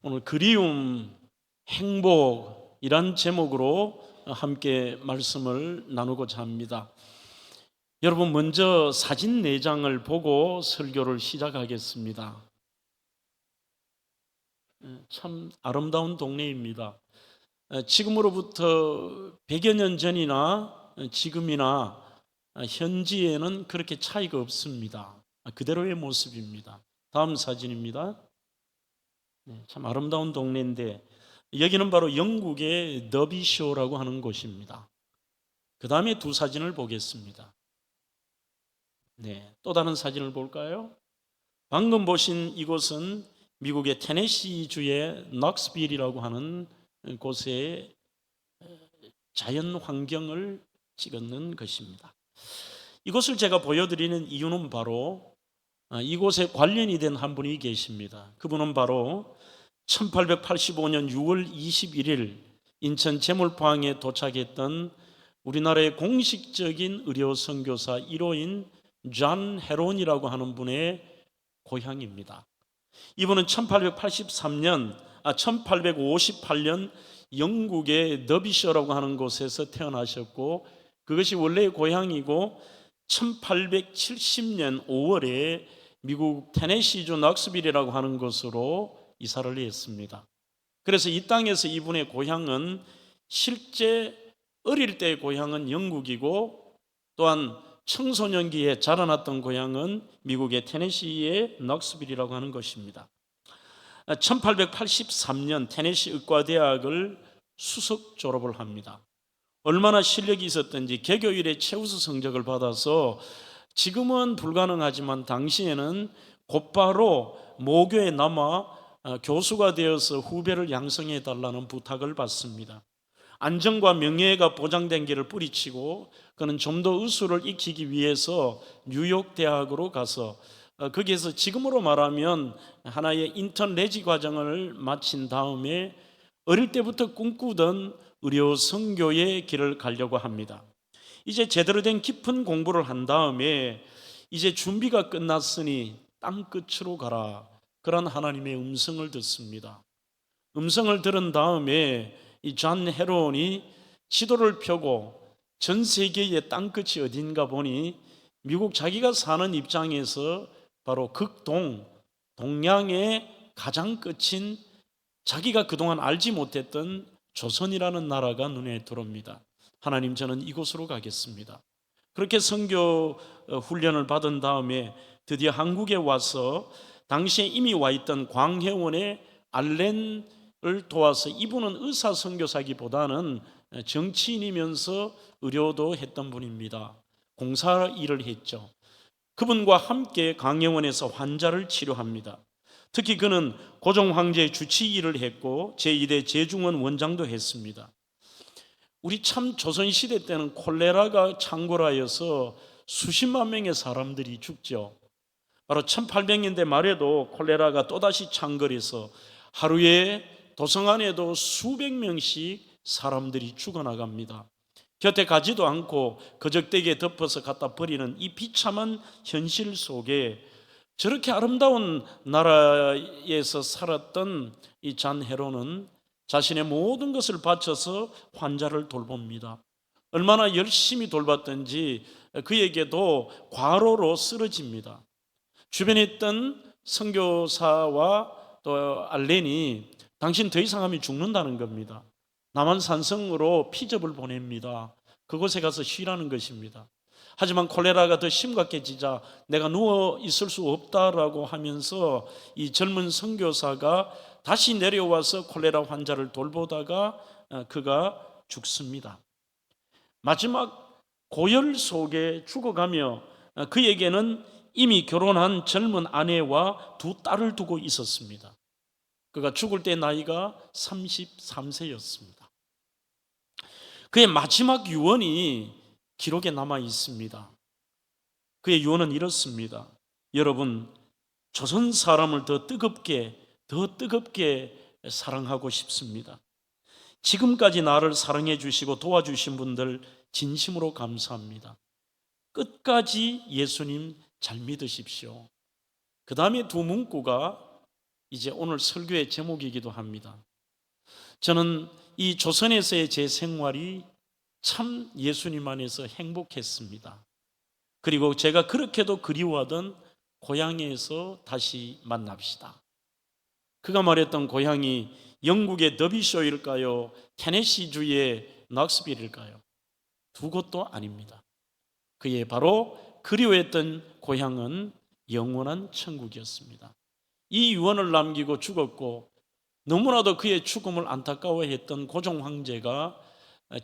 오늘 그리움, 행복이란 제목으로 함께 말씀을 나누고자 합니다. 여러분, 먼저 사진 4장을 보고 설교를 시작하겠습니다. 참 아름다운 동네입니다. 지금으로부터 100여 년 전이나 지금이나 현지에는 그렇게 차이가 없습니다. 그대로의 모습입니다. 다음 사진입니다. 참 아름다운 동네인데, 여기는 바로 영국의 더비쇼라고 하는 곳입니다. 그 다음에 두 사진을 보겠습니다. 또 다른 사진을 볼까요? 방금 보신 이곳은 미국의 테네시주의 넉스빌이라고 하는 곳의 자연 환경을 찍었는 것입니다. 이곳을 제가 보여드리는 이유는 바로 이곳에 관련이 된 한 분이 계십니다. 그분은 바로 1885년 6월 21일 인천 제물포항에 도착했던 우리나라의 공식적인 의료 선교사 1호인 존 헤론이라고 하는 분의 고향입니다. 이분은 1858년 영국의 더비셔라고 하는 곳에서 태어나셨고, 그것이 원래의 고향이고 1870년 5월에 미국 테네시주 넉스빌이라고 하는 곳으로 이사를 했습니다. 그래서 이 땅에서 이분의 고향은 실제 어릴 때의 고향은 영국이고, 또한 청소년기에 자라났던 고향은 미국의 테네시의 넉스빌이라고 하는 것입니다. 1883년 테네시 의과대학을 수석 졸업을 합니다. 얼마나 실력이 있었던지 개교일에 최우수 성적을 받아서 지금은 불가능하지만 당시에는 곧바로 모교에 남아 교수가 되어서 후배를 양성해 달라는 부탁을 받습니다. 안정과 명예가 보장된 길을 뿌리치고 그는 좀 더 의술을 익히기 위해서 뉴욕 대학으로 가서 거기에서 지금으로 말하면 하나의 인턴 레지 과정을 마친 다음에 어릴 때부터 꿈꾸던 의료 선교의 길을 가려고 합니다. 이제 제대로 된 깊은 공부를 한 다음에 이제 준비가 끝났으니 땅 끝으로 가라, 그런 하나님의 음성을 듣습니다. 음성을 들은 다음에 이 존 헤론이 지도를 펴고 전 세계의 땅끝이 어딘가 보니 미국 자기가 사는 입장에서 바로 극동, 동양의 가장 끝인 자기가 그동안 알지 못했던 조선이라는 나라가 눈에 들어옵니다. 하나님, 저는 이곳으로 가겠습니다. 그렇게 선교 훈련을 받은 다음에 드디어 한국에 와서 당시에 이미 와 있던 광해원의 알렌을 도와서, 이분은 의사 선교사기보다는 정치인이면서 의료도 했던 분입니다. 공사 일을 했죠. 그분과 함께 광해원에서 환자를 치료합니다. 특히 그는 고종 황제의 주치 일을 했고 제2대 제중원 원장도 했습니다. 우리 참 조선시대 때는 콜레라가 창궐하여서 수십만 명의 사람들이 죽죠. 바로 1800년대 말에도 콜레라가 또다시 창궐해서 하루에 도성 안에도 수백 명씩 사람들이 죽어나갑니다. 곁에 가지도 않고 거적대기에 덮어서 갖다 버리는 이 비참한 현실 속에 저렇게 아름다운 나라에서 살았던 이 존 헤론은 자신의 모든 것을 바쳐서 환자를 돌봅니다. 얼마나 열심히 돌봤던지 그에게도 과로로 쓰러집니다. 주변에 있던 선교사와 또 알렌이 당신 더 이상 하면 죽는다는 겁니다. 남한산성으로 피접을 보냅니다. 그곳에 가서 쉬라는 것입니다. 하지만 콜레라가 더 심각해지자 내가 누워 있을 수 없다라고 하면서 이 젊은 선교사가 다시 내려와서 콜레라 환자를 돌보다가 그가 죽습니다. 마지막 고열 속에 죽어가며 그에게는 이미 결혼한 젊은 아내와 두 딸을 두고 있었습니다. 그가 죽을 때 나이가 33세였습니다. 그의 마지막 유언이 기록에 남아 있습니다. 그의 유언은 이렇습니다. 여러분, 조선 사람을 더 뜨겁게 사랑하고 싶습니다. 지금까지 나를 사랑해 주시고 도와주신 분들 진심으로 감사합니다. 끝까지 예수님 잘 믿으십시오. 그 다음에 두 문구가 이제 오늘 설교의 제목이기도 합니다. 저는 이 조선에서의 제 생활이 참 예수님 안에서 행복했습니다. 그리고 제가 그렇게도 그리워하던 고향에서 다시 만납시다. 그가 말했던 고향이 영국의 더비쇼일까요? 테네시주의 넉스빌일까요? 두 곳도 아닙니다. 그의 바로 그리워했던 고향은 영원한 천국이었습니다. 이 유언을 남기고 죽었고 너무나도 그의 죽음을 안타까워했던 고종 황제가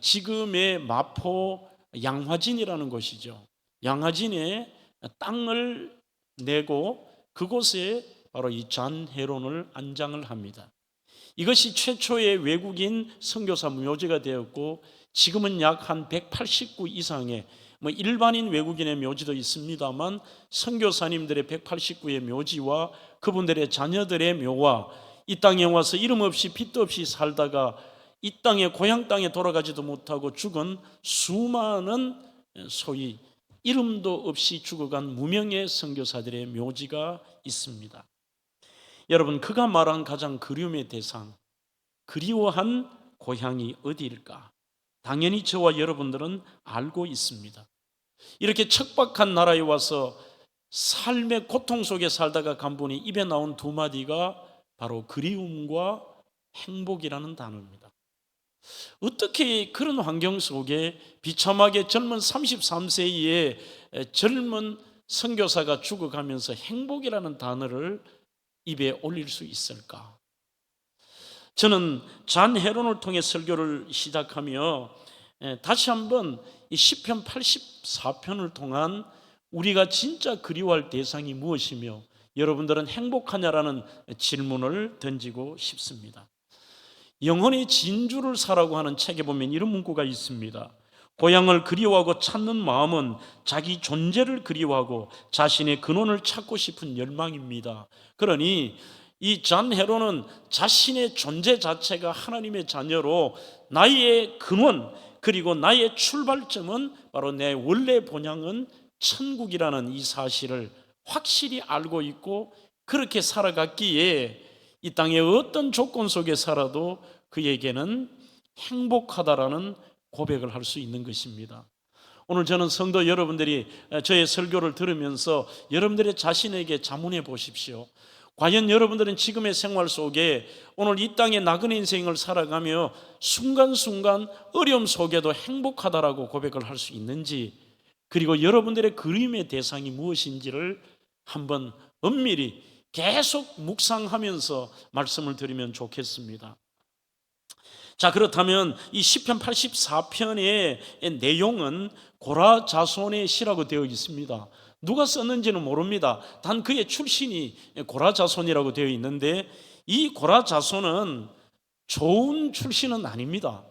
지금의 마포 양화진이라는 곳이죠. 양화진에 땅을 내고 그곳에 바로 이 잔 헤론을 안장을 합니다. 이것이 최초의 외국인 선교사 묘지가 되었고 지금은 약 한 180구 이상의 일반인 외국인의 묘지도 있습니다만 선교사님들의 180구의 묘지와 그분들의 자녀들의 묘와 이 땅에 와서 이름 없이 빚도 없이 살다가 이 땅에 고향 땅에 돌아가지도 못하고 죽은 수많은 소위 이름도 없이 죽어간 무명의 선교사들의 묘지가 있습니다. 여러분, 그가 말한 가장 그리움의 대상, 그리워한 고향이 어디일까? 당연히 저와 여러분들은 알고 있습니다. 이렇게 척박한 나라에 와서 삶의 고통 속에 살다가 간 분이 입에 나온 두 마디가 바로 그리움과 행복이라는 단어입니다. 어떻게 그런 환경 속에 비참하게 젊은 33세의 젊은 선교사가 죽어가면서 행복이라는 단어를 입에 올릴 수 있을까? 저는 잔 헤론을 통해 설교를 시작하며 다시 한번 이 시편 84편을 통한 우리가 진짜 그리워할 대상이 무엇이며 여러분들은 행복하냐라는 질문을 던지고 싶습니다. 영혼의 진주를 사라고 하는 책에 보면 이런 문구가 있습니다. 고향을 그리워하고 찾는 마음은 자기 존재를 그리워하고 자신의 근원을 찾고 싶은 열망입니다. 그러니 이 잔 헤론은 자신의 존재 자체가 하나님의 자녀로 나의 근원 그리고 나의 출발점은 바로 내 원래 본향은 천국이라는 이 사실을 확실히 알고 있고 그렇게 살아갔기에 이 땅의 어떤 조건 속에 살아도 그에게는 행복하다라는 고백을 할 수 있는 것입니다. 오늘 저는 성도 여러분들이 저의 설교를 들으면서 여러분들의 자신에게 자문해 보십시오. 과연 여러분들은 지금의 생활 속에 오늘 이 땅의 나그네 인생을 살아가며 순간순간 어려움 속에도 행복하다라고 고백을 할 수 있는지, 그리고 여러분들의 그림의 대상이 무엇인지를 한번 엄밀히 계속 묵상하면서 말씀을 드리면 좋겠습니다. 자, 그렇다면 이 시편 84편의 내용은 고라 자손의 시라고 되어 있습니다. 누가 썼는지는 모릅니다. 단 그의 출신이 고라 자손이라고 되어 있는데 이 고라 자손은 좋은 출신은 아닙니다.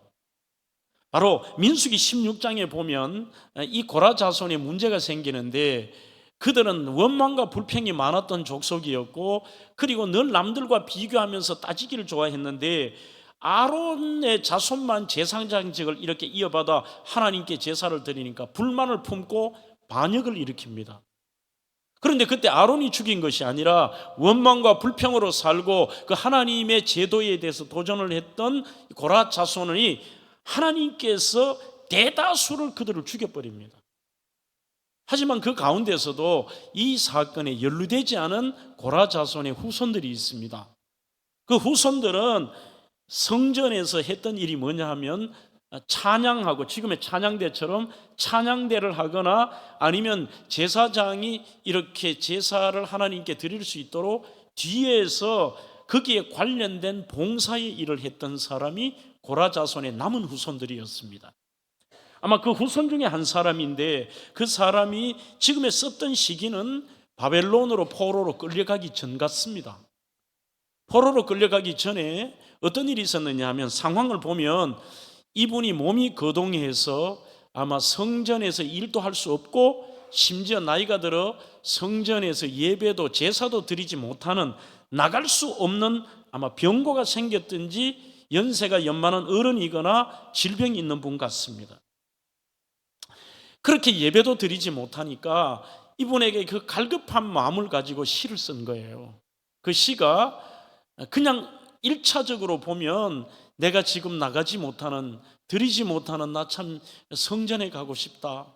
바로 민수기 16장에 보면 이 고라 자손에 문제가 생기는데 그들은 원망과 불평이 많았던 족속이었고 그리고 늘 남들과 비교하면서 따지기를 좋아했는데 아론의 자손만 제사장직을 이렇게 이어받아 하나님께 제사를 드리니까 불만을 품고 반역을 일으킵니다. 그런데 그때 아론이 죽인 것이 아니라 원망과 불평으로 살고 그 하나님의 제도에 대해서 도전을 했던 고라 자손이 하나님께서 대다수를 그들을 죽여버립니다. 하지만 그 가운데서도 이 사건에 연루되지 않은 고라 자손의 후손들이 있습니다. 그 후손들은 성전에서 했던 일이 뭐냐 하면 찬양하고 지금의 찬양대처럼 찬양대를 하거나 아니면 제사장이 이렇게 제사를 하나님께 드릴 수 있도록 뒤에서 거기에 관련된 봉사의 일을 했던 사람이 고라 자손의 남은 후손들이었습니다. 아마 그 후손 중에 한 사람인데 그 사람이 지금에 썼던 시기는 바벨론으로 포로로 끌려가기 전 같습니다. 포로로 끌려가기 전에 어떤 일이 있었느냐 하면 상황을 보면 이분이 몸이 거동해서 아마 성전에서 일도 할 수 없고 심지어 나이가 들어 성전에서 예배도 제사도 드리지 못하는 나갈 수 없는 아마 병고가 생겼든지 연세가 연만한 어른이거나 질병이 있는 분 같습니다. 그렇게 예배도 드리지 못하니까 이분에게 그 갈급한 마음을 가지고 시를 쓴 거예요. 그 시가 그냥 1차적으로 보면 내가 지금 나가지 못하는, 드리지 못하는 나 참 성전에 가고 싶다,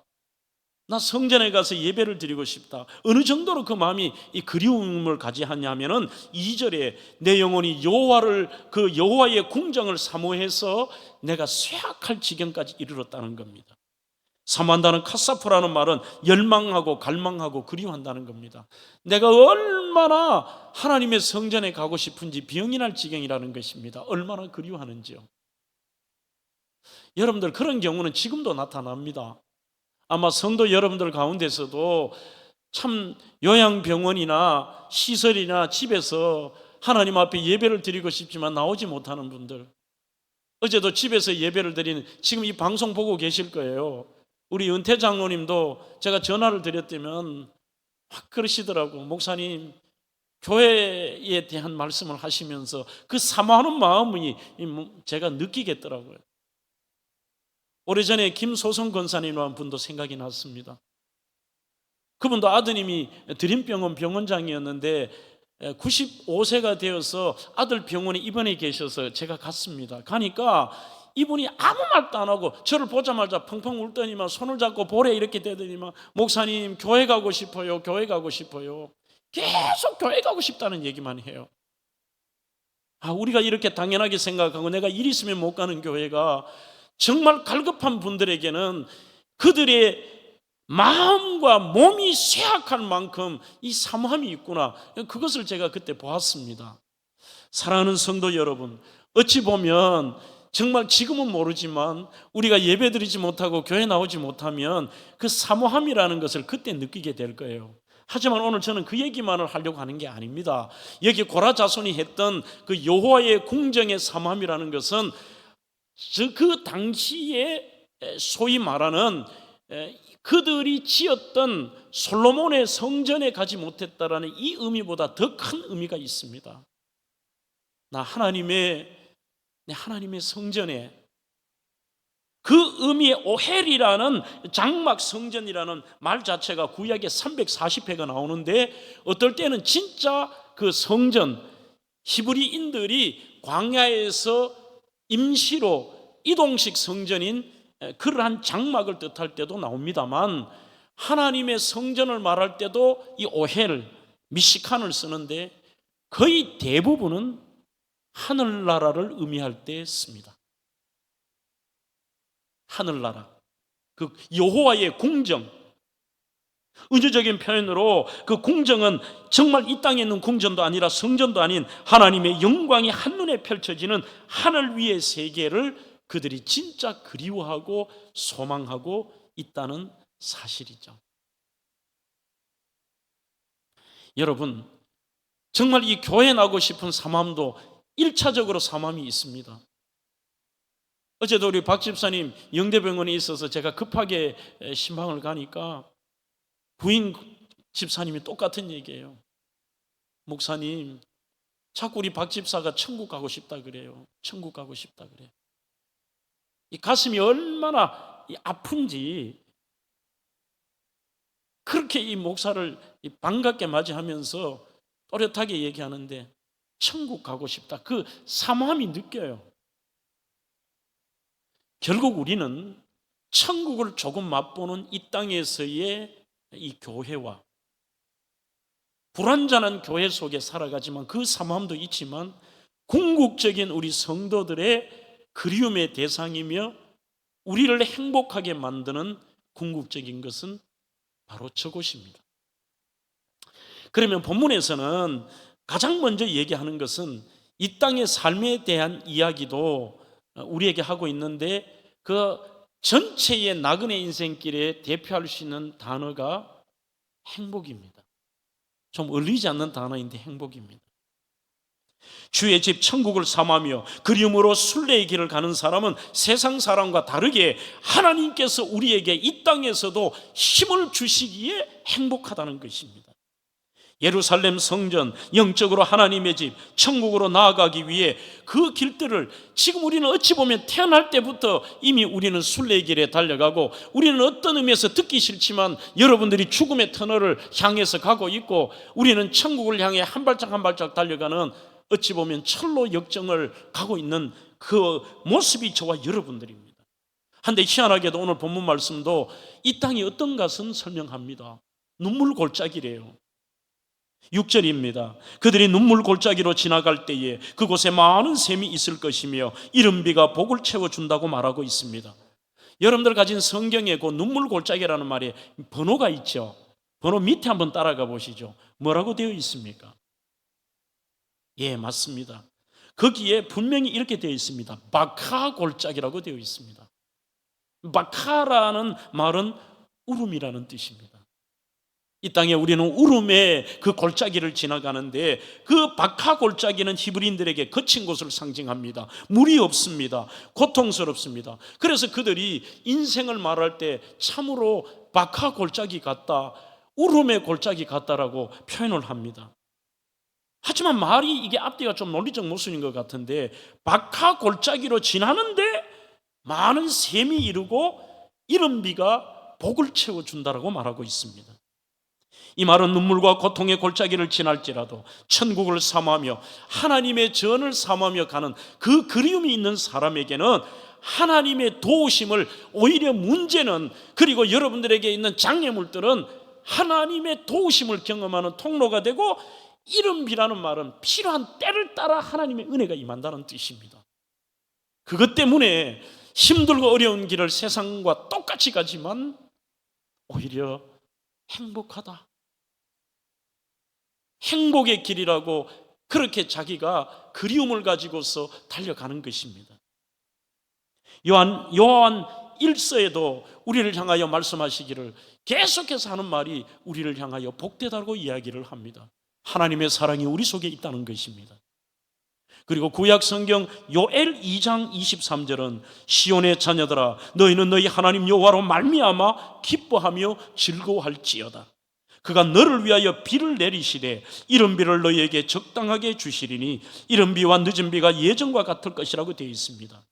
나 성전에 가서 예배를 드리고 싶다. 어느 정도로 그 마음이 이 그리움을 가지하냐면은 2절에 내 영혼이 여호와를, 그 여호와의 궁정을 사모해서 내가 쇠약할 지경까지 이르렀다는 겁니다. 사모한다는 카사프라는 말은 열망하고 갈망하고 그리워한다는 겁니다. 내가 얼마나 하나님의 성전에 가고 싶은지 병이 날 지경이라는 것입니다. 얼마나 그리워하는지요. 여러분들 그런 경우는 지금도 나타납니다. 아마 성도 여러분들 가운데서도 참 요양병원이나 시설이나 집에서 하나님 앞에 예배를 드리고 싶지만 나오지 못하는 분들, 어제도 집에서 예배를 드리는, 지금 이 방송 보고 계실 거예요. 우리 은퇴 장로님도 제가 전화를 드렸다면 확 그러시더라고. 목사님, 교회에 대한 말씀을 하시면서 그 사모하는 마음이 제가 느끼겠더라고요. 오래전에 김소성 권사님이라는 분도 생각이 났습니다. 그분도 아드님이 드림병원 병원장이었는데 95세가 되어서 아들 병원에 입원해 계셔서 제가 갔습니다. 가니까 이분이 아무 말도 안 하고 저를 보자마자 펑펑 울더니만 손을 잡고 보래 이렇게 되더니만 목사님 교회 가고 싶어요, 교회 가고 싶어요. 계속 교회 가고 싶다는 얘기만 해요. 우리가 이렇게 당연하게 생각하고 내가 일 있으면 못 가는 교회가 정말 갈급한 분들에게는 그들의 마음과 몸이 쇠약할 만큼 이 사모함이 있구나, 그것을 제가 그때 보았습니다. 사랑하는 성도 여러분, 어찌 보면 정말 지금은 모르지만 우리가 예배드리지 못하고 교회 나오지 못하면 그 사모함이라는 것을 그때 느끼게 될 거예요. 하지만 오늘 저는 그 얘기만을 하려고 하는 게 아닙니다. 여기 고라 자손이 했던 그 여호와의 궁정의 사모함이라는 것은 그 당시에 소위 말하는 그들이 지었던 솔로몬의 성전에 가지 못했다라는 이 의미보다 더 큰 의미가 있습니다. 나 하나님의 성전에, 그 의미의 오헬이라는 장막 성전이라는 말 자체가 구약에 340회가 나오는데, 어떨 때는 진짜 그 성전, 히브리인들이 광야에서 임시로 이동식 성전인 그러한 장막을 뜻할 때도 나옵니다만, 하나님의 성전을 말할 때도 이 오헬, 미시칸을 쓰는데 거의 대부분은 하늘나라를 의미할 때 씁니다. 하늘나라, 그 여호와의 궁정, 의주적인 표현으로 그 궁정은 정말 이 땅에 있는 궁전도 아니라 성전도 아닌 하나님의 영광이 한눈에 펼쳐지는 하늘 위의 세계를 그들이 진짜 그리워하고 소망하고 있다는 사실이죠. 여러분, 정말 이 교회 나고 싶은 사모함도 1차적으로 사모함이 있습니다. 어제도 우리 박 집사님 영대병원에 있어서 제가 급하게 신방을 가니까 부인 집사님이 똑같은 얘기예요. 목사님, 자꾸 우리 박 집사가 천국 가고 싶다 그래요. 천국 가고 싶다 그래. 이 가슴이 얼마나 아픈지, 그렇게 이 목사를 반갑게 맞이하면서 또렷하게 얘기하는데 천국 가고 싶다, 그 사모함이 느껴요. 결국 우리는 천국을 조금 맛보는 이 땅에서의 이 교회와 불완전한 교회 속에 살아가지만 그 사모함도 있지만 궁극적인 우리 성도들의 그리움의 대상이며 우리를 행복하게 만드는 궁극적인 것은 바로 저것입니다. 그러면 본문에서는 가장 먼저 얘기하는 것은 이 땅의 삶에 대한 이야기도 우리에게 하고 있는데, 그 전체의 나그네 인생길에 대표할 수 있는 단어가 행복입니다. 좀 어울리지 않는 단어인데 행복입니다. 주의 집 천국을 사모하며 그리움으로 순례의 길을 가는 사람은 세상 사람과 다르게 하나님께서 우리에게 이 땅에서도 힘을 주시기에 행복하다는 것입니다. 예루살렘 성전, 영적으로 하나님의 집, 천국으로 나아가기 위해 그 길들을 지금 우리는 어찌 보면 태어날 때부터 이미 우리는 순례길에 달려가고, 우리는 어떤 의미에서 듣기 싫지만 여러분들이 죽음의 터널을 향해서 가고 있고, 우리는 천국을 향해 한 발짝 한 발짝 달려가는, 어찌 보면 철로 역정을 가고 있는 그 모습이 저와 여러분들입니다. 한데 희한하게도 오늘 본문 말씀도 이 땅이 어떤 것은 설명합니다. 눈물 골짜기래요. 6절입니다. 그들이 눈물 골짜기로 지나갈 때에 그곳에 많은 샘이 있을 것이며 이른비가 복을 채워준다고 말하고 있습니다. 여러분들 가진 성경에 그 눈물 골짜기라는 말에 번호가 있죠. 번호 밑에 한번 따라가 보시죠. 뭐라고 되어 있습니까? 예, 맞습니다. 거기에 분명히 이렇게 되어 있습니다. 바카 골짜기라고 되어 있습니다. 바카라는 말은 울음이라는 뜻입니다. 이 땅에 우리는 울음의 그 골짜기를 지나가는데, 그 바카 골짜기는 히브리인들에게 거친 곳을 상징합니다. 물이 없습니다. 고통스럽습니다. 그래서 그들이 인생을 말할 때 참으로 바카 골짜기 같다, 울음의 골짜기 같다라고 표현을 합니다. 하지만 말이 이게 앞뒤가 좀 논리적 모순인 것 같은데, 바카 골짜기로 지나는데 많은 샘이 이르고 이른 비가 복을 채워준다라고 말하고 있습니다. 이 말은 눈물과 고통의 골짜기를 지날지라도 천국을 사모하며 하나님의 전을 사모하며 가는 그 그리움이 있는 사람에게는 하나님의 도우심을, 오히려 문제는, 그리고 여러분들에게 있는 장애물들은 하나님의 도우심을 경험하는 통로가 되고, 이른비라는 말은 필요한 때를 따라 하나님의 은혜가 임한다는 뜻입니다. 그것 때문에 힘들고 어려운 길을 세상과 똑같이 가지만 오히려 행복하다, 행복의 길이라고 그렇게 자기가 그리움을 가지고서 달려가는 것입니다. 요한 1서에도 우리를 향하여 말씀하시기를, 계속해서 하는 말이 우리를 향하여 복되다고 이야기를 합니다. 하나님의 사랑이 우리 속에 있다는 것입니다. 그리고 구약 성경 요엘 2장 23절은 시온의 자녀들아, 너희는 너희 하나님 여호와로 말미암아 기뻐하며 즐거워할지어다. 그가 너를 위하여 비를 내리시되 이른 비를 너희에게 적당하게 주시리니 이른 비와 늦은 비가 예전과 같을 것이라고 되어 있습니다.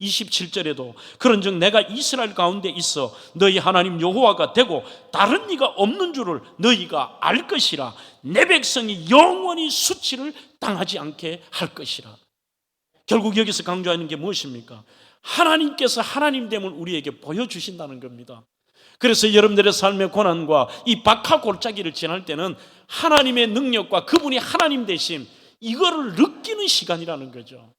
27절에도 그런즉 내가 이스라엘 가운데 있어 너희 하나님 여호와가 되고 다른 이가 없는 줄을 너희가 알 것이라. 내 백성이 영원히 수치를 당하지 않게 할 것이라. 결국 여기서 강조하는 게 무엇입니까? 하나님께서 하나님됨을 우리에게 보여주신다는 겁니다. 그래서 여러분들의 삶의 고난과 이 박하 골짜기를 지날 때는 하나님의 능력과 그분이 하나님 되심, 이거를 느끼는 시간이라는 거죠.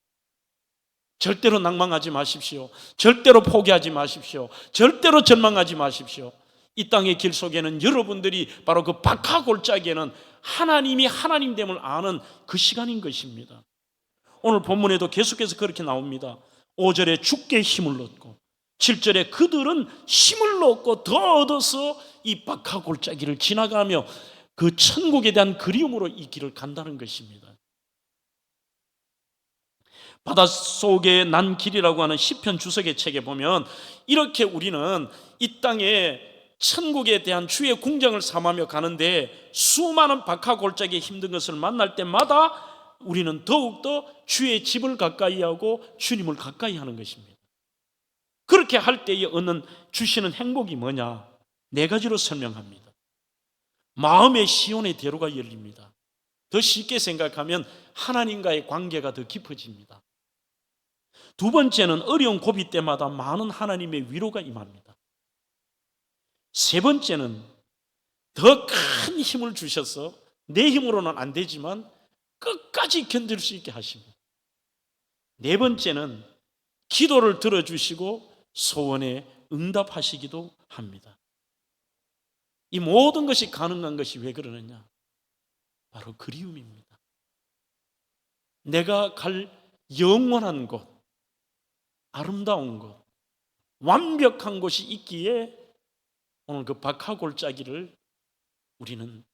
절대로 낭망하지 마십시오. 절대로 포기하지 마십시오. 절대로 절망하지 마십시오. 이 땅의 길 속에는 여러분들이 바로 그 박하 골짜기에는 하나님이 하나님됨을 아는 그 시간인 것입니다. 오늘 본문에도 계속해서 그렇게 나옵니다. 5절에 주께 힘을 얻고, 7절에 그들은 힘을 얻고 더 얻어서 이 박하 골짜기를 지나가며 그 천국에 대한 그리움으로 이 길을 간다는 것입니다. 바닷속에 난 길이라고 하는 시편 주석의 책에 보면 이렇게 우리는 이 땅에 천국에 대한 주의 궁정을 삼하며 가는데, 수많은 박하 골짜기에 힘든 것을 만날 때마다 우리는 더욱더 주의 집을 가까이 하고 주님을 가까이 하는 것입니다. 그렇게 할 때에 얻는 주시는 행복이 뭐냐? 4가지로 설명합니다. 마음의 시온의 대로가 열립니다. 더 쉽게 생각하면 하나님과의 관계가 더 깊어집니다. 2번째는 어려운 고비 때마다 많은 하나님의 위로가 임합니다. 3번째는 더 큰 힘을 주셔서 내 힘으로는 안 되지만 끝까지 견딜 수 있게 하십니다. 4번째는 기도를 들어주시고 소원에 응답하시기도 합니다. 이 모든 것이 가능한 것이 왜 그러느냐? 바로 그리움입니다. 내가 갈 영원한 곳, 아름다운 곳, 완벽한 곳이 있기에 오늘 그 박하 골짜기를 우리는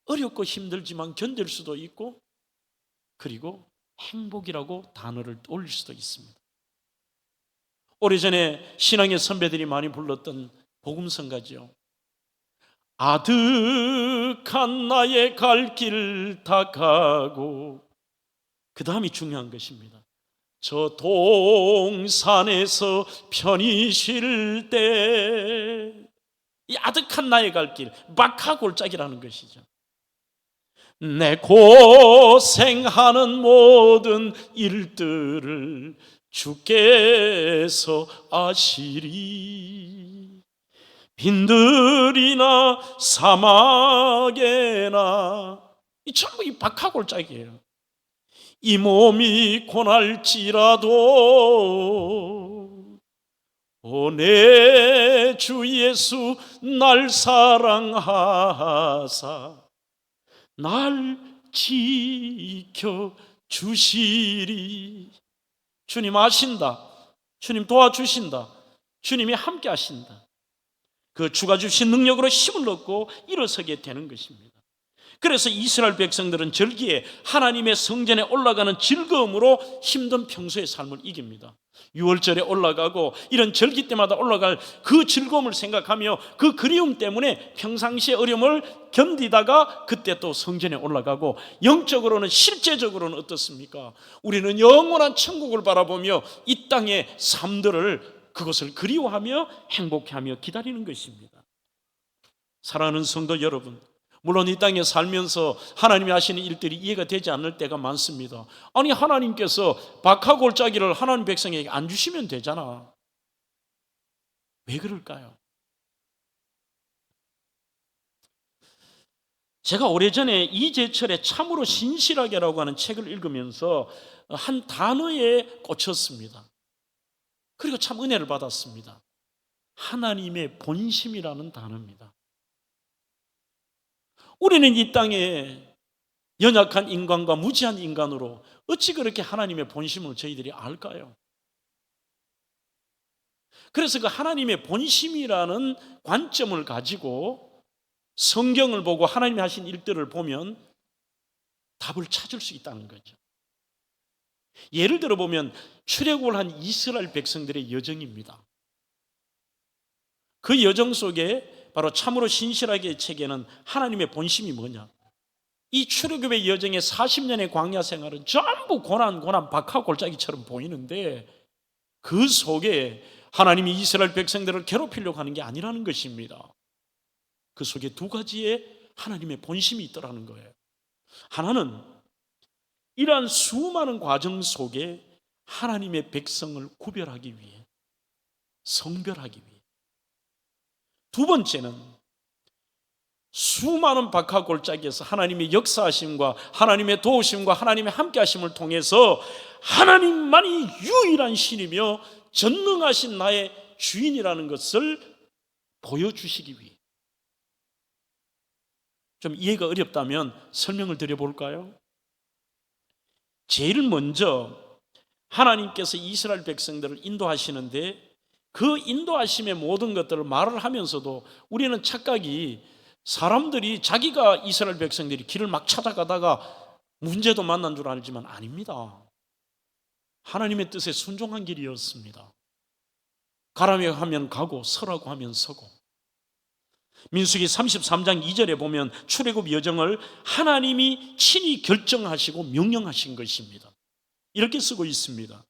어렵고 힘들지만 견딜 수도 있고, 그리고 행복이라고 단어를 올릴 수도 있습니다. 오래전에 신앙의 선배들이 많이 불렀던 복음성가죠. 아득한 나의 갈 길 다 가고, 그 다음이 중요한 것입니다. 저 동산에서 편히 쉴 때, 이 아득한 나의 갈 길, 막하골짜기라는 것이죠. 내 고생하는 모든 일들을 주께서 아시리. 빈들이나 사막에나, 이 전부 이 박하골짜기예요. 이 몸이 고날지라도 오 내 주 예수 날 사랑하사 날 지켜 주시리. 주님 아신다. 주님 도와주신다. 주님이 함께 하신다. 그 주가 주신 능력으로 힘을 얻고 일어서게 되는 것입니다. 그래서 이스라엘 백성들은 절기에 하나님의 성전에 올라가는 즐거움으로 힘든 평소의 삶을 이깁니다. 6월절에 올라가고 이런 절기 때마다 올라갈 그 즐거움을 생각하며 그 그리움 때문에 평상시의 어려움을 견디다가 그때 또 성전에 올라가고, 영적으로는 실제적으로는 어떻습니까? 우리는 영원한 천국을 바라보며 이 땅의 삶들을, 그것을 그리워하며 행복해하며 기다리는 것입니다. 사랑하는 성도 여러분, 물론 이 땅에 살면서 하나님이 하시는 일들이 이해가 되지 않을 때가 많습니다. 아니, 하나님께서 박하골짜기를 하나님 백성에게 안 주시면 되잖아. 왜 그럴까요? 제가 오래전에 이재철의 참으로 신실하게라고 하는 책을 읽으면서 한 단어에 꽂혔습니다. 그리고 참 은혜를 받았습니다. 하나님의 본심이라는 단어입니다. 우리는 이 땅에 연약한 인간과 무지한 인간으로 어찌 그렇게 하나님의 본심을 저희들이 알까요? 그래서 그 하나님의 본심이라는 관점을 가지고 성경을 보고 하나님이 하신 일들을 보면 답을 찾을 수 있다는 거죠. 예를 들어 보면 출애굽을 한 이스라엘 백성들의 여정입니다. 그 여정 속에 바로 참으로 신실하게의 책에는 하나님의 본심이 뭐냐? 이 출애굽의 여정의 40년의 광야 생활은 전부 고난 박하골짜기처럼 보이는데 그 속에 하나님이 이스라엘 백성들을 괴롭히려고 하는 게 아니라는 것입니다. 그 속에 두 가지의 하나님의 본심이 있더라는 거예요. 하나는 이러한 수많은 과정 속에 하나님의 백성을 구별하기 위해, 성별하기 위해. 두 번째는 수많은 박하골짜기에서 하나님의 역사하심과 하나님의 도우심과 하나님의 함께하심을 통해서 하나님만이 유일한 신이며 전능하신 나의 주인이라는 것을 보여주시기 위해. 좀 이해가 어렵다면 설명을 드려볼까요? 제일 먼저 하나님께서 이스라엘 백성들을 인도하시는데 그 인도하심의 모든 것들을 말을 하면서도 우리는 착각이, 사람들이 자기가 이스라엘 백성들이 길을 막 찾아가다가 문제도 만난 줄 알지만 아닙니다. 하나님의 뜻에 순종한 길이었습니다. 가라며 하면 가고 서라고 하면 서고. 민수기 33장 2절에 보면 출애굽 여정을 하나님이 친히 결정하시고 명령하신 것입니다. 이렇게 쓰고 있습니다.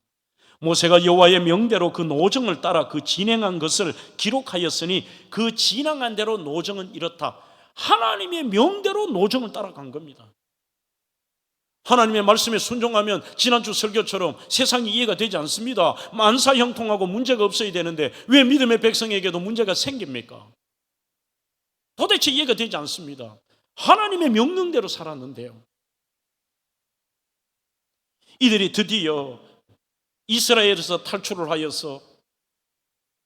모세가 여호와의 명대로 그 노정을 따라 그 진행한 것을 기록하였으니 그 진행한 대로 노정은 이렇다. 하나님의 명대로 노정을 따라간 겁니다. 하나님의 말씀에 순종하면 지난주 설교처럼 세상이 이해가 되지 않습니다. 만사형통하고 문제가 없어야 되는데 왜 믿음의 백성에게도 문제가 생깁니까? 도대체 이해가 되지 않습니다. 하나님의 명령대로 살았는데요. 이들이 드디어 이스라엘에서 탈출을 하여서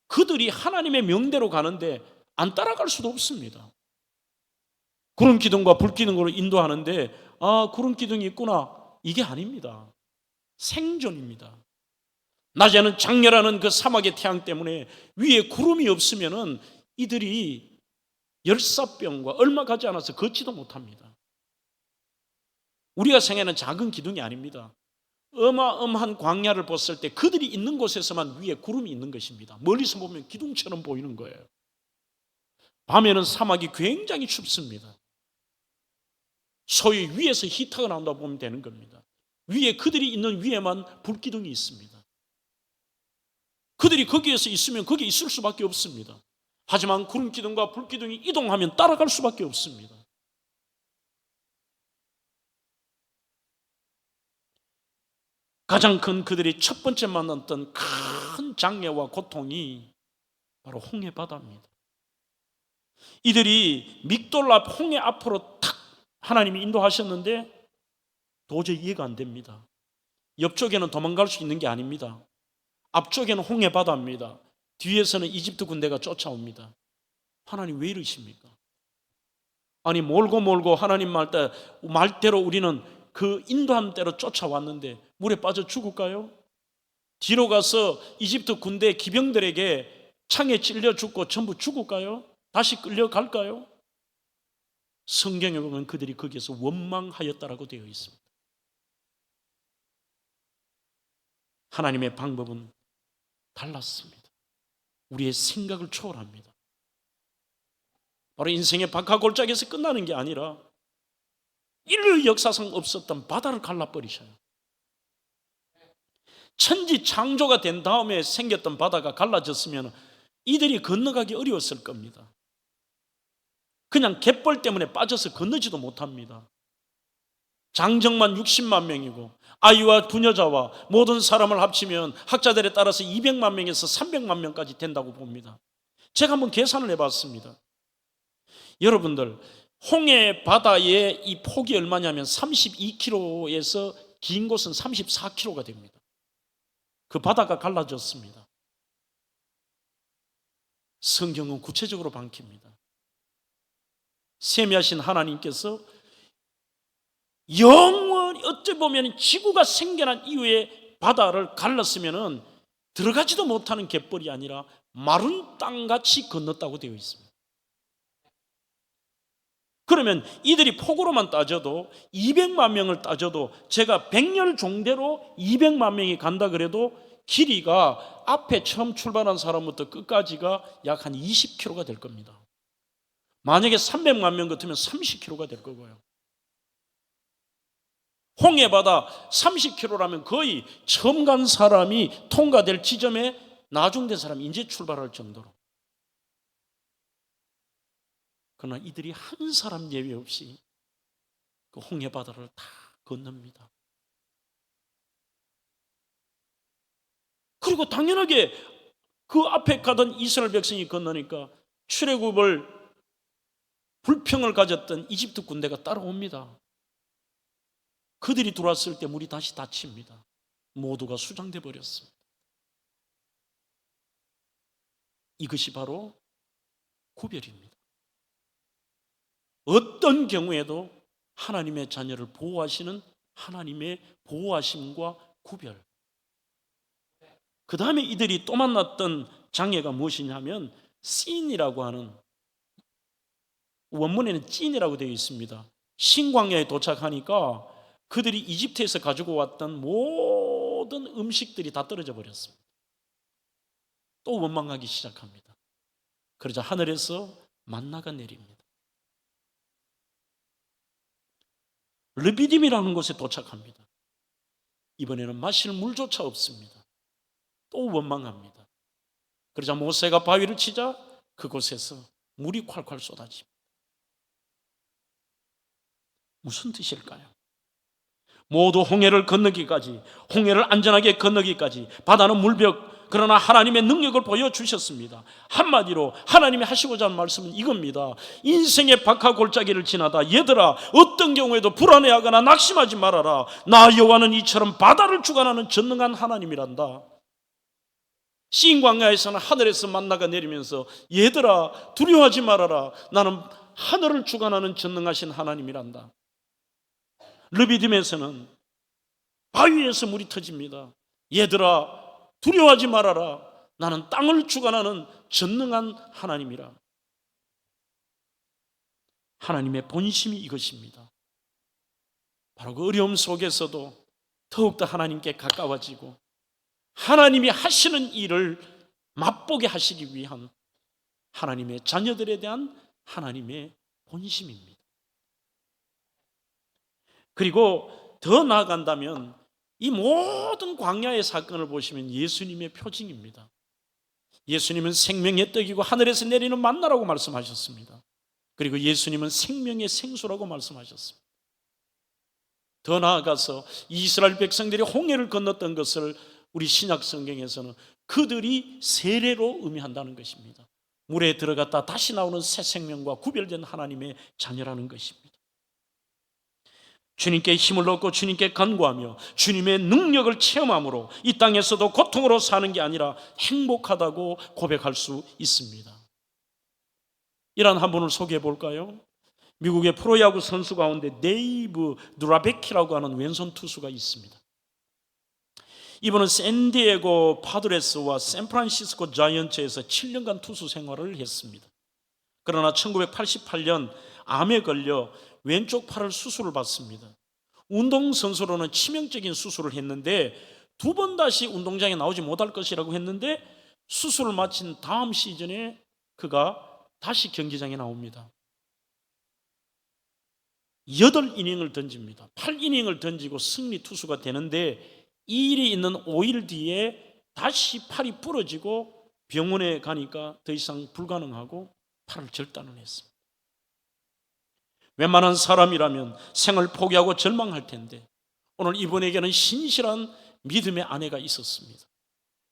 그들이 하나님의 명대로 가는데 안 따라갈 수도 없습니다. 구름 기둥과 불 기둥으로 인도하는데 구름 기둥이 있구나, 이게 아닙니다. 생존입니다. 낮에는 장렬하는 그 사막의 태양 때문에 위에 구름이 없으면은 이들이 열사병과 얼마 가지 않아서 걷지도 못합니다. 우리가 생각하는 작은 기둥이 아닙니다. 어마어마한 광야를 봤을 때 그들이 있는 곳에서만 위에 구름이 있는 것입니다. 멀리서 보면 기둥처럼 보이는 거예요. 밤에는 사막이 굉장히 춥습니다. 소위 위에서 히터가 나온다고 보면 되는 겁니다. 위에 그들이 있는 위에만 불기둥이 있습니다. 그들이 거기에서 있으면 거기에 있을 수밖에 없습니다. 하지만 구름기둥과 불기둥이 이동하면 따라갈 수밖에 없습니다. 가장 큰 그들이 첫 번째 만났던 큰 장애와 고통이 바로 홍해 바다입니다. 이들이 믹돌 앞 홍해 앞으로 탁 하나님이 인도하셨는데 도저히 이해가 안 됩니다. 옆쪽에는 도망갈 수 있는 게 아닙니다. 앞쪽에는 홍해 바다입니다. 뒤에서는 이집트 군대가 쫓아옵니다. 하나님 왜 이러십니까? 아니 몰고 하나님 말대로 우리는 그 인도한 대로 쫓아왔는데 물에 빠져 죽을까요? 뒤로 가서 이집트 군대 기병들에게 창에 찔려 죽고 전부 죽을까요? 다시 끌려갈까요? 성경에 보면 그들이 거기에서 원망하였다라고 되어 있습니다. 하나님의 방법은 달랐습니다. 우리의 생각을 초월합니다. 바로 인생의 박하골짜기에서 끝나는 게 아니라 인류 역사상 없었던 바다를 갈라버리셔요. 천지 창조가 된 다음에 생겼던 바다가 갈라졌으면 이들이 건너가기 어려웠을 겁니다. 그냥 갯벌 때문에 빠져서 건너지도 못합니다. 장정만 60만 명이고 아이와 부녀자와 모든 사람을 합치면 학자들에 따라서 200만 명에서 300만 명까지 된다고 봅니다. 제가 한번 계산을 해봤습니다. 여러분들 홍해 바다의 이 폭이 얼마냐면 32km에서 긴 곳은 34km가 됩니다. 그 바다가 갈라졌습니다. 성경은 구체적으로 밝힙니다. 세미하신 하나님께서 영원히 어찌 보면 지구가 생겨난 이후에 바다를 갈랐으면 들어가지도 못하는 갯벌이 아니라 마른 땅같이 건넜다고 되어 있습니다. 그러면 이들이 폭으로만 따져도 200만 명을 따져도 제가 백렬 종대로 200만 명이 간다 그래도 길이가 앞에 처음 출발한 사람부터 끝까지가 약 한 20km가 될 겁니다. 만약에 300만 명 같으면 30km가 될 거고요. 홍해바다 30km라면 거의 처음 간 사람이 통과될 지점에 나중된 사람이 이제 출발할 정도로. 그러나 이들이 한 사람 예외 없이 그 홍해바다를 다 건넙니다. 그리고 당연하게 그 앞에 가던 이스라엘 백성이 건너니까 출애굽을 불평을 가졌던 이집트 군대가 따라옵니다. 그들이 들어왔을 때 물이 다시 닫힙니다. 모두가 수장돼 버렸습니다. 이것이 바로 구별입니다. 어떤 경우에도 하나님의 자녀를 보호하시는 하나님의 보호하심과 구별. 그 다음에 이들이 또 만났던 장애가 무엇이냐면 씬이라고 하는, 원문에는 찐이라고 되어 있습니다. 신광야에 도착하니까 그들이 이집트에서 가지고 왔던 모든 음식들이 다 떨어져 버렸습니다. 또 원망하기 시작합니다. 그러자 하늘에서 만나가 내립니다. 르비딤이라는 곳에 도착합니다. 이번에는 마실 물조차 없습니다. 또 원망합니다. 그러자 모세가 바위를 치자 그곳에서 물이 콸콸 쏟아집니다. 무슨 뜻일까요? 모두 홍해를 건너기까지, 홍해를 안전하게 건너기까지 바다는 물벽, 그러나 하나님의 능력을 보여주셨습니다. 한마디로 하나님이 하시고자 하는 말씀은 이겁니다. 인생의 박하골짜기를 지나다 얘들아 어떤 경우에도 불안해하거나 낙심하지 말아라. 나 여호와는 이처럼 바다를 주관하는 전능한 하나님이란다. 시인광야에서는 하늘에서 만나가 내리면서 얘들아 두려워하지 말아라. 나는 하늘을 주관하는 전능하신 하나님이란다. 르비딤에서는 바위에서 물이 터집니다. 얘들아 두려워하지 말아라. 나는 땅을 주관하는 전능한 하나님이라. 하나님의 본심이 이것입니다. 바로 그 어려움 속에서도 더욱더 하나님께 가까워지고 하나님이 하시는 일을 맛보게 하시기 위한 하나님의 자녀들에 대한 하나님의 본심입니다. 그리고 더 나아간다면 이 모든 광야의 사건을 보시면 예수님의 표징입니다. 예수님은 생명의 떡이고 하늘에서 내리는 만나라고 말씀하셨습니다. 그리고 예수님은 생명의 생수라고 말씀하셨습니다. 더 나아가서 이스라엘 백성들이 홍해를 건넜던 것을 우리 신약 성경에서는 그들이 세례로 의미한다는 것입니다. 물에 들어갔다 다시 나오는 새 생명과 구별된 하나님의 자녀라는 것입니다. 주님께 힘을 얻고 주님께 간구하며 주님의 능력을 체험함으로 이 땅에서도 고통으로 사는 게 아니라 행복하다고 고백할 수 있습니다. 이런 한 분을 소개해 볼까요? 미국의 프로야구 선수 가운데 데이브 드라베키라고 하는 왼손 투수가 있습니다. 이분은 샌디에고 파드레스와 샌프란시스코 자이언츠에서 7년간 투수 생활을 했습니다. 그러나 1988년 암에 걸려 왼쪽 팔을 수술을 받습니다. 운동선수로는 치명적인 수술을 했는데 두 번 다시 운동장에 나오지 못할 것이라고 했는데 수술을 마친 다음 시즌에 그가 다시 경기장에 나옵니다. 8이닝을 던집니다. 8이닝을 던지고 승리 투수가 되는데 이 일이 있는 5일 뒤에 다시 팔이 부러지고 병원에 가니까 더 이상 불가능하고 팔을 절단을 했습니다. 웬만한 사람이라면 생을 포기하고 절망할 텐데 오늘 이분에게는 신실한 믿음의 아내가 있었습니다.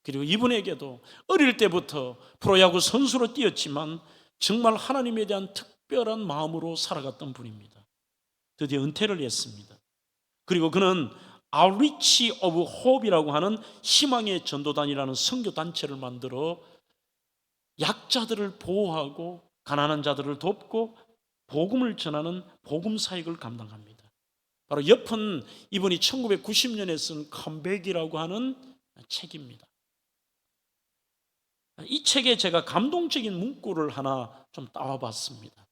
그리고 이분에게도 어릴 때부터 프로야구 선수로 뛰었지만 정말 하나님에 대한 특별한 마음으로 살아갔던 분입니다. 드디어 은퇴를 했습니다. 그리고 그는 Outreach of Hope이라고 하는 희망의 전도단이라는 선교단체를 만들어 약자들을 보호하고 가난한 자들을 돕고 복음을 전하는 복음 사역을 감당합니다. 바로 옆은 이분이 1990년에 쓴 컴백이라고 하는 책입니다. 이 책에 제가 감동적인 문구를 하나 좀 따와봤습니다.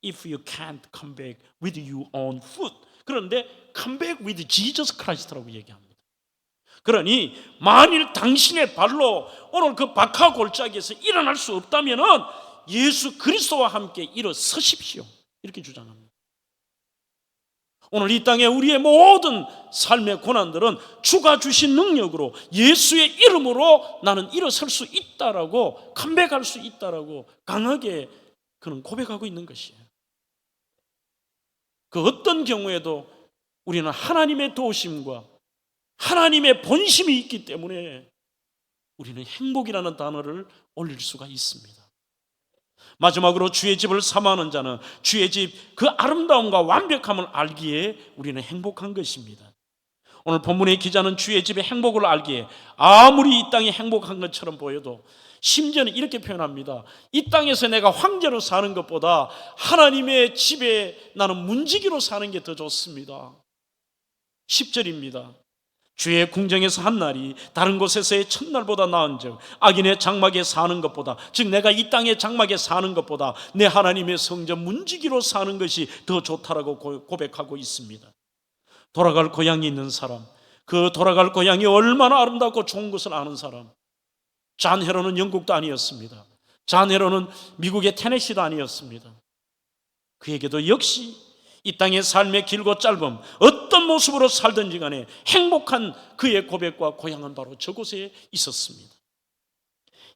If you can't come back with your own foot. 그런데 come back with Jesus Christ라고 얘기합니다. 그러니 만일 당신의 발로 오늘 그 박하 골짜기에서 일어날 수 없다면 예수 그리스도와 함께 일어서십시오. 이렇게 주장합니다. 오늘 이 땅에 우리의 모든 삶의 고난들은 주가 주신 능력으로 예수의 이름으로 나는 일어설 수 있다라고 컴백할 수 있다라고 강하게 그는 고백하고 있는 것이에요. 그 어떤 경우에도 우리는 하나님의 도우심과 하나님의 본심이 있기 때문에 우리는 행복이라는 단어를 올릴 수가 있습니다. 마지막으로 주의 집을 사모하는 자는 주의 집 그 아름다움과 완벽함을 알기에 우리는 행복한 것입니다. 오늘 본문의 기자는 주의 집의 행복을 알기에 아무리 이 땅이 행복한 것처럼 보여도 심지어는 이렇게 표현합니다. 이 땅에서 내가 황제로 사는 것보다 하나님의 집에 나는 문지기로 사는 게 더 좋습니다. 10절입니다. 주의 궁정에서 한 날이 다른 곳에서의 첫날보다 나은즉 악인의 장막에 사는 것보다, 즉 내가 이 땅의 장막에 사는 것보다 내 하나님의 성전 문지기로 사는 것이 더 좋다라고 고백하고 있습니다. 돌아갈 고향이 있는 사람, 그 돌아갈 고향이 얼마나 아름답고 좋은 것을 아는 사람. 잔 헤로는 영국도 아니었습니다. 잔 헤로는 미국의 테네시도 아니었습니다. 그에게도 역시 이 땅의 삶의 길고 짧음, 어떤 모습으로 살든지 간에 행복한 그의 고백과 고향은 바로 저곳에 있었습니다.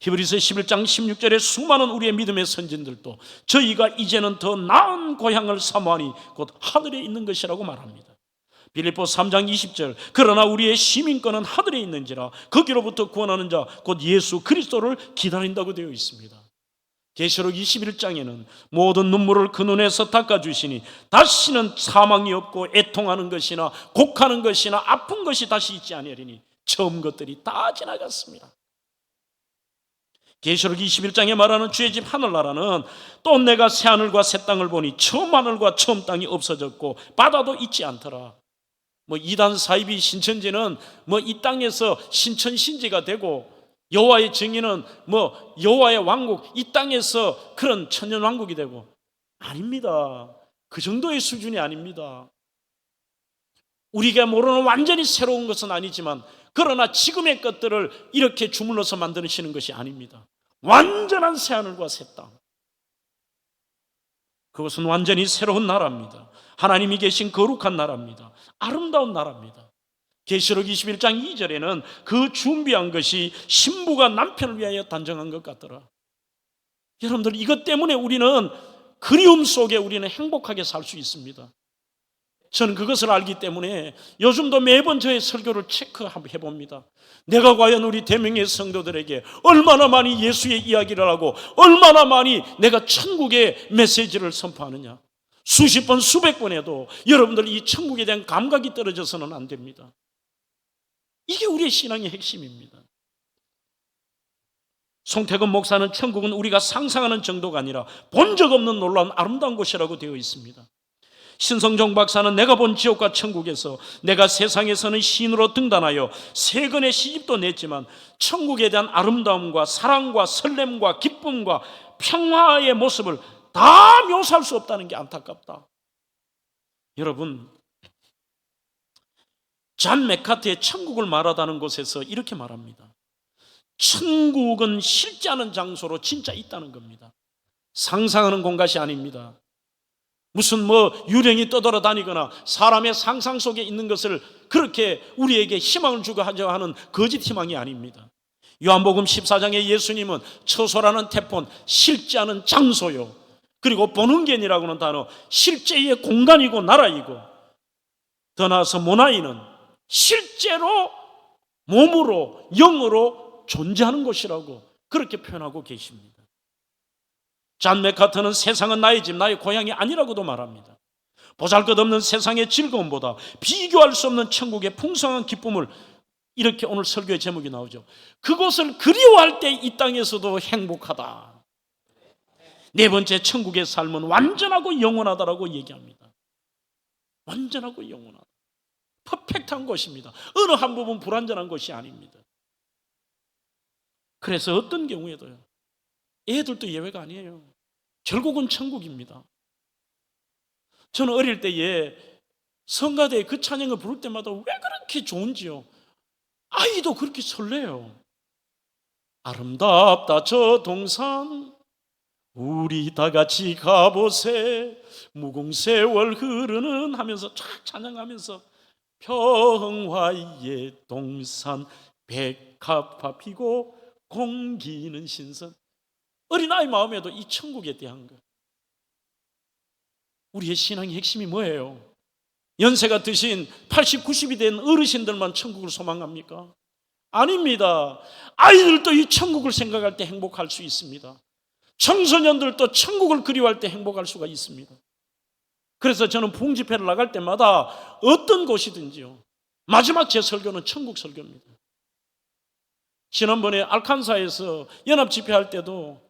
히브리서 11장 16절에 수많은 우리의 믿음의 선진들도 저희가 이제는 더 나은 고향을 사모하니 곧 하늘에 있는 것이라고 말합니다. 빌립보 3장 20절 그러나 우리의 시민권은 하늘에 있는지라 거기로부터 구원하는 자 곧 예수 그리스도를 기다린다고 되어 있습니다. 계시록 21장에는 모든 눈물을 그 눈에서 닦아주시니 다시는 사망이 없고 애통하는 것이나 곡하는 것이나 아픈 것이 다시 있지 아니하리니 처음 것들이 다 지나갔습니다. 계시록 21장에 말하는 주의 집 하늘나라는 또 내가 새 하늘과 새 땅을 보니 처음 하늘과 처음 땅이 없어졌고 바다도 있지 않더라. 이단 사이비 신천지는 이 땅에서 신천신지가 되고 여호와의 정의는 여호와의 왕국, 이 땅에서 그런 천년 왕국이 되고 아닙니다. 그 정도의 수준이 아닙니다. 우리가 모르는 완전히 새로운 것은 아니지만 그러나 지금의 것들을 이렇게 주물러서 만드시는 것이 아닙니다. 완전한 새하늘과 새 땅, 그것은 완전히 새로운 나라입니다. 하나님이 계신 거룩한 나라입니다. 아름다운 나라입니다. 계시록 21장 2절에는 그 준비한 것이 신부가 남편을 위하여 단정한 것 같더라. 여러분들, 이것 때문에 우리는 그리움 속에 우리는 행복하게 살 수 있습니다. 저는 그것을 알기 때문에 요즘도 매번 저의 설교를 체크해 봅니다. 내가 과연 우리 대명의 성도들에게 얼마나 많이 예수의 이야기를 하고 얼마나 많이 내가 천국의 메시지를 선포하느냐. 수십 번 수백 번 해도 여러분들 이 천국에 대한 감각이 떨어져서는 안 됩니다. 이게 우리의 신앙의 핵심입니다. 송태근 목사는 천국은 우리가 상상하는 정도가 아니라 본 적 없는 놀라운 아름다운 곳이라고 되어 있습니다. 신성종 박사는 내가 본 지옥과 천국에서 내가 세상에서는 시인으로 등단하여 3권의 시집도 냈지만 천국에 대한 아름다움과 사랑과 설렘과 기쁨과 평화의 모습을 다 묘사할 수 없다는 게 안타깝다. 여러분, 잔 메카트의 천국을 말하다는 곳에서 이렇게 말합니다. 천국은 실제 않은 장소로 진짜 있다는 겁니다. 상상하는 공간이 아닙니다. 무슨 유령이 떠돌아다니거나 사람의 상상 속에 있는 것을 그렇게 우리에게 희망을 주고 하려 하는 거짓 희망이 아닙니다. 요한복음 14장에 예수님은 처소라는 태폰, 실제 않은 장소요, 그리고 보는견이라고는 단어, 실제의 공간이고 나라이고, 더 나아가서 모나이는 실제로 몸으로 영으로 존재하는 곳이라고 그렇게 표현하고 계십니다. 잔 메카트는 세상은 나의 집, 나의 고향이 아니라고도 말합니다. 보잘것없는 세상의 즐거움보다 비교할 수 없는 천국의 풍성한 기쁨을, 이렇게 오늘 설교의 제목이 나오죠. 그것을 그리워할 때 이 땅에서도 행복하다. 네 번째, 천국의 삶은 완전하고 영원하다라고 얘기합니다. 완전하고 영원하다. 퍼펙트한 것입니다. 어느 한 부분 불완전한 것이 아닙니다. 그래서 어떤 경우에도요, 애들도 예외가 아니에요. 결국은 천국입니다. 저는 어릴 때에 성가대에 그 찬양을 부를 때마다 왜 그렇게 좋은지요. 아이도 그렇게 설레요. 아름답다 저 동산 우리 다 같이 가보세 무궁세월 흐르는 하면서 쫙 찬양하면서 평화의 동산 백합화 피고 공기는 신선. 어린아이 마음에도 이 천국에 대한 것, 우리의 신앙의 핵심이 뭐예요? 연세가 드신 80, 90이 된 어르신들만 천국을 소망합니까? 아닙니다. 아이들도 이 천국을 생각할 때 행복할 수 있습니다. 청소년들도 천국을 그리워할 때 행복할 수가 있습니다. 그래서 저는 부흥집회를 나갈 때마다 어떤 곳이든지요, 마지막 제 설교는 천국 설교입니다. 지난번에 알칸사에서 연합집회할 때도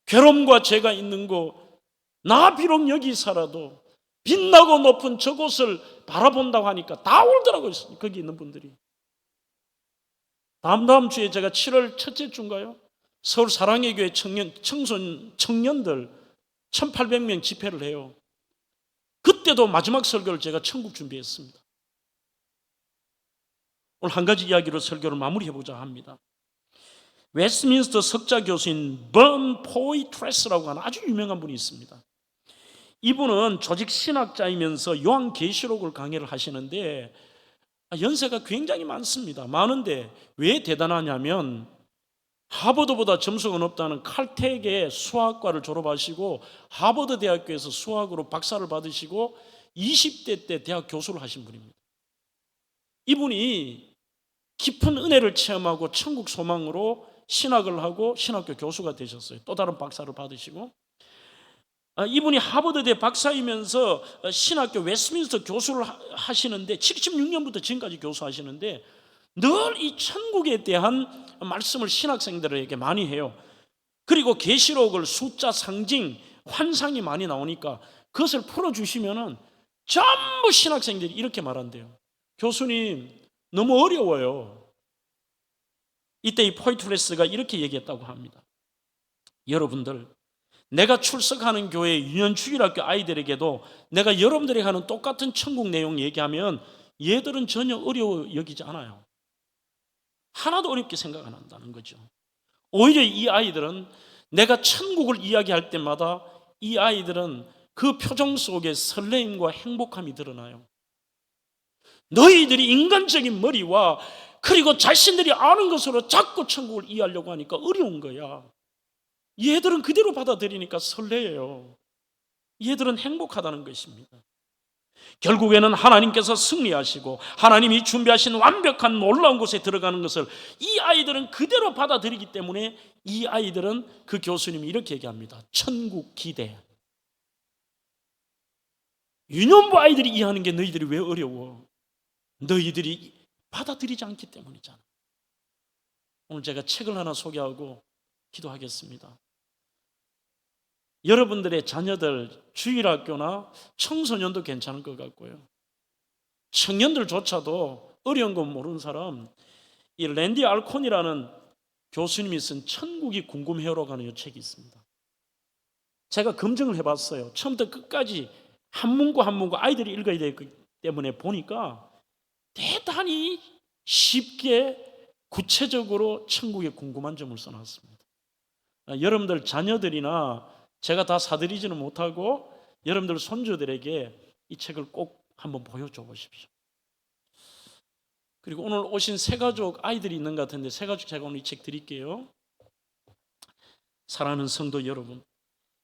괴로움과 죄가 있는 곳, 나 비록 여기 살아도 빛나고 높은 저곳을 바라본다고 하니까 다 울더라고요. 거기 있는 분들이. 다음 주에 제가 7월 첫째 주인가요? 서울 사랑의 교회 청년들 1800명 집회를 해요. 그때도 마지막 설교를 제가 천국 준비했습니다. 오늘 한 가지 이야기로 설교를 마무리해보자 합니다. 웨스트민스터 석자 교수인 번 포이트레스라고 하는 아주 유명한 분이 있습니다. 이분은 조직 신학자이면서 요한계시록을 강의를 하시는데 연세가 굉장히 많습니다. 많은데 왜 대단하냐면 하버드보다 점수가 높다는 칼텍의 수학과를 졸업하시고 하버드 대학교에서 수학으로 박사를 받으시고 20대 때 대학 교수를 하신 분입니다. 이분이 깊은 은혜를 체험하고 천국 소망으로 신학을 하고 신학교 교수가 되셨어요. 또 다른 박사를 받으시고, 이분이 하버드대 박사이면서 신학교 웨스트민스터 교수를 하시는데 76년부터 지금까지 교수하시는데 늘 이 천국에 대한 말씀을 신학생들에게 많이 해요. 그리고 계시록을 숫자, 상징, 환상이 많이 나오니까 그것을 풀어주시면은 전부 신학생들이 이렇게 말한대요. 교수님, 너무 어려워요. 이때 이 포이트레스가 이렇게 얘기했다고 합니다. 여러분들, 내가 출석하는 교회 유년주일학교 아이들에게도 내가 여러분들이 하는 똑같은 천국 내용 얘기하면 얘들은 전혀 어려워 여기지 않아요. 하나도 어렵게 생각 안 한다는 거죠. 오히려 이 아이들은 내가 천국을 이야기할 때마다 이 아이들은 그 표정 속에 설레임과 행복함이 드러나요. 너희들이 인간적인 머리와 그리고 자신들이 아는 것으로 자꾸 천국을 이해하려고 하니까 어려운 거야. 얘들은 그대로 받아들이니까 설레요. 얘들은 행복하다는 것입니다. 결국에는 하나님께서 승리하시고 하나님이 준비하신 완벽한 놀라운 곳에 들어가는 것을 이 아이들은 그대로 받아들이기 때문에 이 아이들은 그 교수님이 이렇게 얘기합니다. 천국 기대. 유년부 아이들이 이해하는 게 너희들이 왜 어려워? 너희들이 받아들이지 않기 때문이잖아. 오늘 제가 책을 하나 소개하고 기도하겠습니다. 여러분들의 자녀들 주일학교나 청소년도 괜찮을 것 같고요. 청년들조차도 어려운 건 모르는 사람, 이 랜디 알콘이라는 교수님이 쓴 천국이 궁금해요라고 하는 이 책이 있습니다. 제가 검증을 해봤어요. 처음부터 끝까지 한 문구 한 문구 아이들이 읽어야 되기 때문에 보니까 대단히 쉽게 구체적으로 천국에 궁금한 점을 써놨습니다. 여러분들 자녀들이나 제가 다 사드리지는 못하고 여러분들 손주들에게 이 책을 꼭 한번 보여줘 보십시오. 그리고 오늘 오신 새가족 아이들이 있는 것 같은데 새가족 제가 오늘 이 책 드릴게요. 사랑하는 성도 여러분,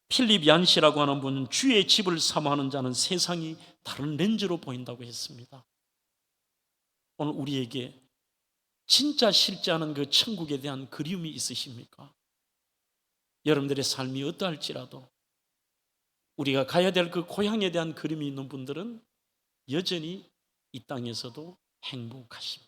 필립 얀시라고 하는 분은 주의 집을 사모하는 자는 세상이 다른 렌즈로 보인다고 했습니다. 오늘 우리에게 진짜 실제하는 그 천국에 대한 그리움이 있으십니까? 여러분들의 삶이 어떠할지라도 우리가 가야 될 그 고향에 대한 그림이 있는 분들은 여전히 이 땅에서도 행복하십니다.